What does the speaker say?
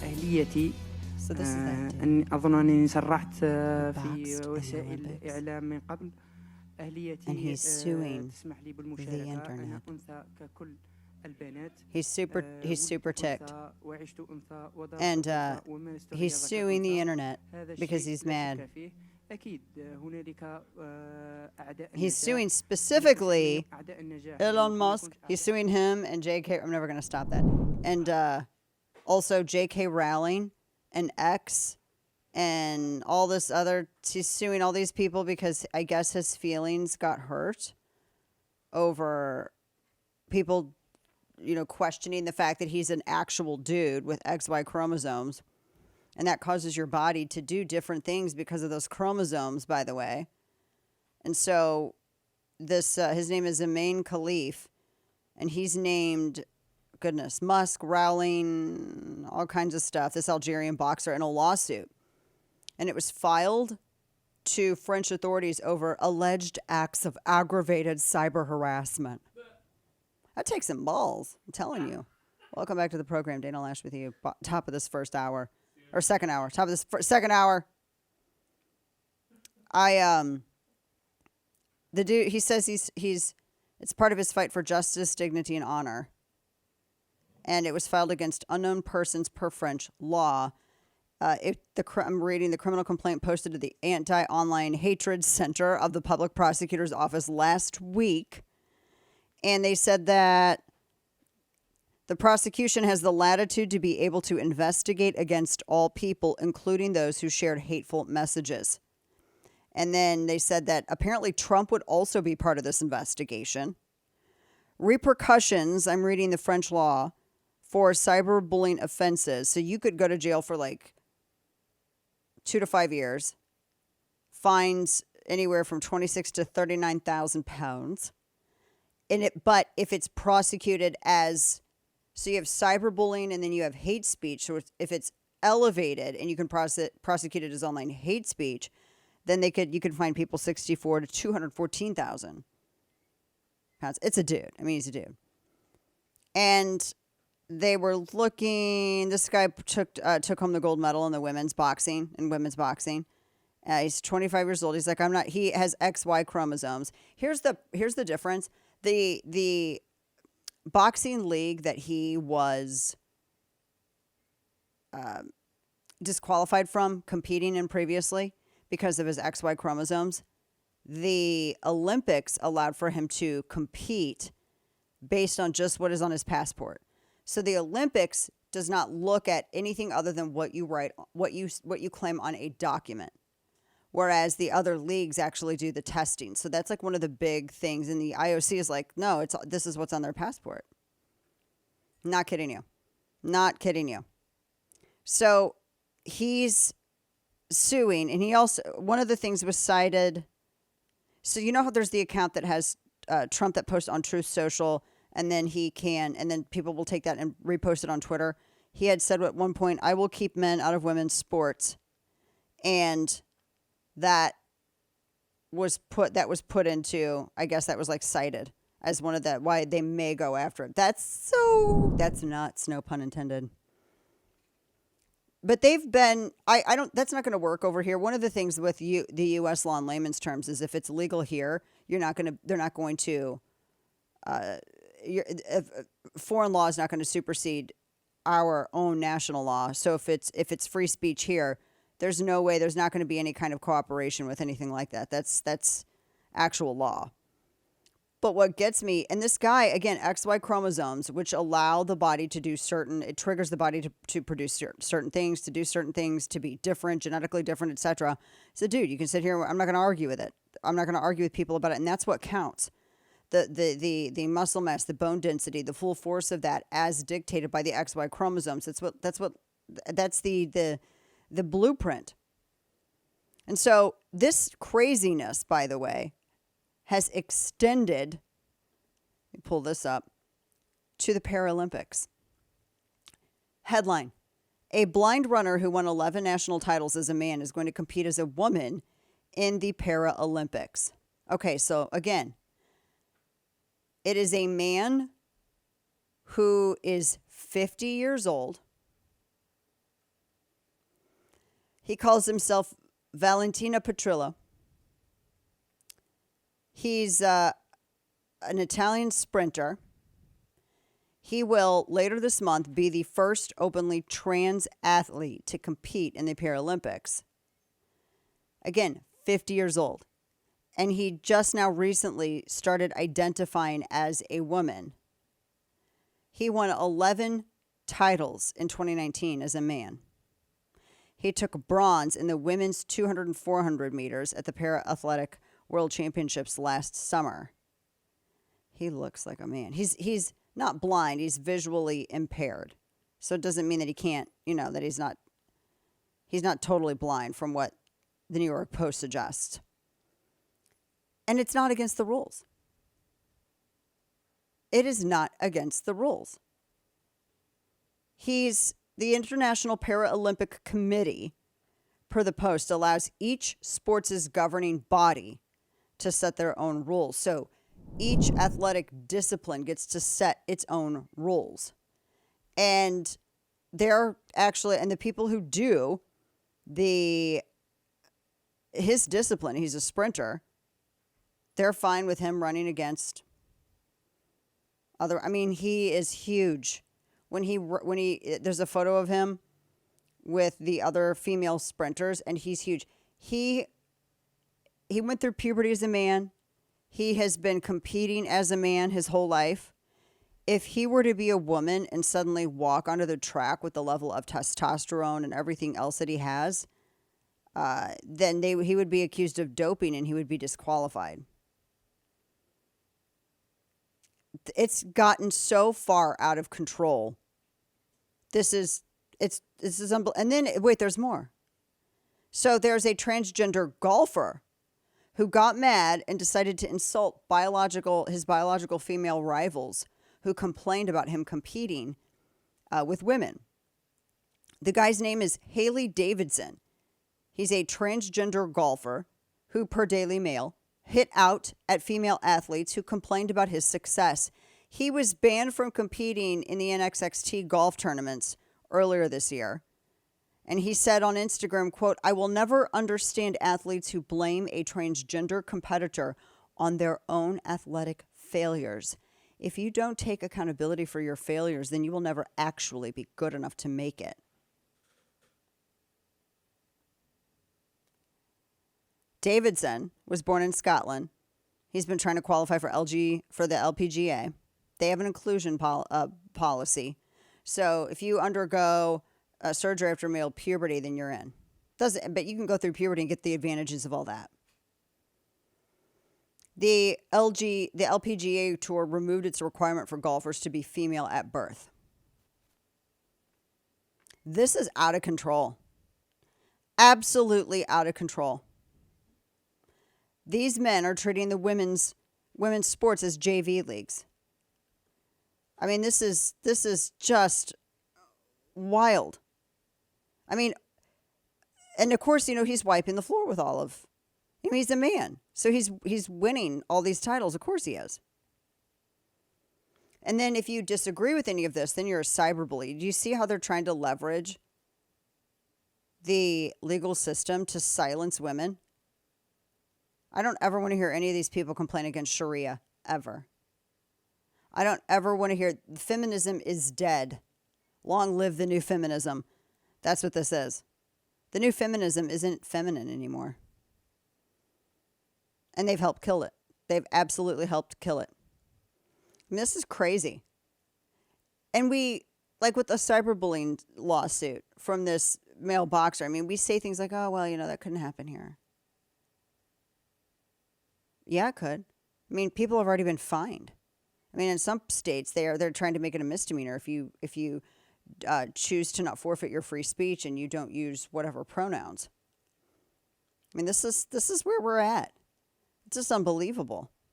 أهليتي So this is that dude. أن أظن أنني صرحت Who في boxed in the وسائل Olympics. الإعلام من قبل. And أهليتي he's suing تسمح لي the بالمشاركة. أنا internet. أنثى ككل البنات. He's super ticked. أنثى وعشت أنثى وضربت And أنثى ومارست he's الرياضة suing the كأنثى. internet هذا because الشيء he's لا mad. شك فيه. أكيد هنالك أعداء He's النجاح. suing specifically أعداء النجاح. Elon Musk. He's suing him and J.K. I'm never going to stop that. And also J.K. Rowling and X and all this other. He's suing all these people because I guess his feelings got hurt over people, questioning the fact that he's an actual dude with XY chromosomes. And that causes your body to do different things because of those chromosomes, by the way. And so this, his name is Amin Khalif, and he's named, Musk, Rowling, all kinds of stuff, this Algerian boxer, in a lawsuit. And it was filed to French authorities over alleged acts of aggravated cyber harassment. That takes some balls, I'm telling you. Welcome back to the program. Dana Loesch with you. Top of this first hour. Or second hour. Top of this second hour. The dude, he says it's part of his fight for justice, dignity, and honor. And it was filed against unknown persons per French law. I'm reading the criminal complaint posted to the Anti-Online Hatred Center of the Public Prosecutor's Office last week. And they said that the prosecution has the latitude to be able to investigate against all people, including those who shared hateful messages. And then they said that apparently Trump would also be part of this investigation. Repercussions, I'm reading the French law, for cyberbullying offenses. So you could go to jail for like 2 to 5 years. Fines anywhere from 26 to 39,000 pounds. But if it's prosecuted as, so you have cyberbullying and then you have hate speech. So if it's elevated and you can prosecute it as online hate speech, then you could find people 64 to 214,000 pounds. It's a dude. I mean, he's a dude. And they were looking. This guy took home the gold medal in the women's boxing. He's 25 years old. He's like, I'm not. He has XY chromosomes. Here's the difference. The boxing league that he was disqualified from competing in previously because of his XY chromosomes, the Olympics allowed for him to compete based on just what is on his passport. So the Olympics does not look at anything other than what you write, what you claim on a document. Whereas the other leagues actually do the testing. So that's like one of the big things. And the IOC is like, no, this is what's on their passport. Not kidding you. So he's suing. And he also, one of the things was cited. So you know how there's the account that has Trump that posts on Truth Social, and then people will take that and repost it on Twitter. He had said at one point, I will keep men out of women's sports. And that was put into, I guess that was like cited as one of the, why they may go after it. That's nuts, no pun intended. But they've been, that's not going to work over here. One of the things with the U.S. law in layman's terms is if it's legal here, foreign law is not going to supersede our own national law. So if it's free speech here, there's no way, there's not going to be any kind of cooperation with anything like that. That's actual law. But what gets me, and this guy, again, XY chromosomes, which allow the body to do it triggers the body to produce certain things, to do certain things, to be different, genetically different, etc. So, dude, you can sit here, I'm not going to argue with it. I'm not going to argue with people about it, and that's what counts. The muscle mass, the bone density, the full force of that as dictated by the XY chromosomes. That's the blueprint. And so this craziness, by the way, has extended, let me pull this up, to the Paralympics. Headline: a blind runner who won 11 national titles as a man is going to compete as a woman in the Paralympics. Okay, so again, it is a man who is 50 years old, He calls himself Valentina Petrillo. He's an Italian sprinter. He will, later this month, be the first openly trans athlete to compete in the Paralympics. Again, 50 years old. And he just now recently started identifying as a woman. He won 11 titles in 2019 as a man. He took bronze in the women's 200 and 400 meters at the Para-Athletic World Championships last summer. He looks like a man. He's not blind. He's visually impaired. So it doesn't mean that he can't, that he's not totally blind from what the New York Post suggests. And it's not against the rules. It is not against the rules. The International Paralympic Committee, per the Post, allows each sports' governing body to set their own rules. So each athletic discipline gets to set its own rules. And the people who do his discipline, he's a sprinter, they're fine with him running against he is huge. There's a photo of him with the other female sprinters, and he's huge. He went through puberty as a man. He has been competing as a man his whole life. If he were to be a woman and suddenly walk onto the track with the level of testosterone and everything else that he has, then he would be accused of doping and he would be disqualified. It's gotten so far out of control. This is unbelievable. And then, wait, there's more. So there's a transgender golfer who got mad and decided to insult his biological female rivals who complained about him competing with women. The guy's name is Haley Davidson. He's a transgender golfer who, per Daily Mail, hit out at female athletes who complained about his success. He was banned from competing in the NXXT golf tournaments earlier this year. And he said on Instagram, quote, "I will never understand athletes who blame a transgender competitor on their own athletic failures. If you don't take accountability for your failures, then you will never actually be good enough to make it." Davidson was born in Scotland. He's been trying to qualify for the LPGA. They have an inclusion policy. So if you undergo surgery after male puberty, then you're in. But you can go through puberty and get the advantages of all that. The LPGA Tour removed its requirement for golfers to be female at birth. This is out of control. Absolutely out of control. These men are treating the women's sports as JV leagues. I mean, this is just wild. I mean, and of course, he's wiping the floor with all of. He's a man, so he's winning all these titles. Of course, he is. And then, if you disagree with any of this, then you're a cyberbully. Do you see how they're trying to leverage the legal system to silence women? I don't ever want to hear any of these people complain against Sharia, ever. I don't ever want to hear feminism is dead. Long live the new feminism. That's what this is. The new feminism isn't feminine anymore. And they've helped kill it. They've absolutely helped kill it. And this is crazy. And we, like with the cyberbullying lawsuit from this male boxer, we say things like, oh, well, that couldn't happen here. Yeah, it could. People have already been fined. In some states, they're trying to make it a misdemeanor if you choose to not forfeit your free speech and you don't use whatever pronouns. This is where we're at. It's just unbelievable.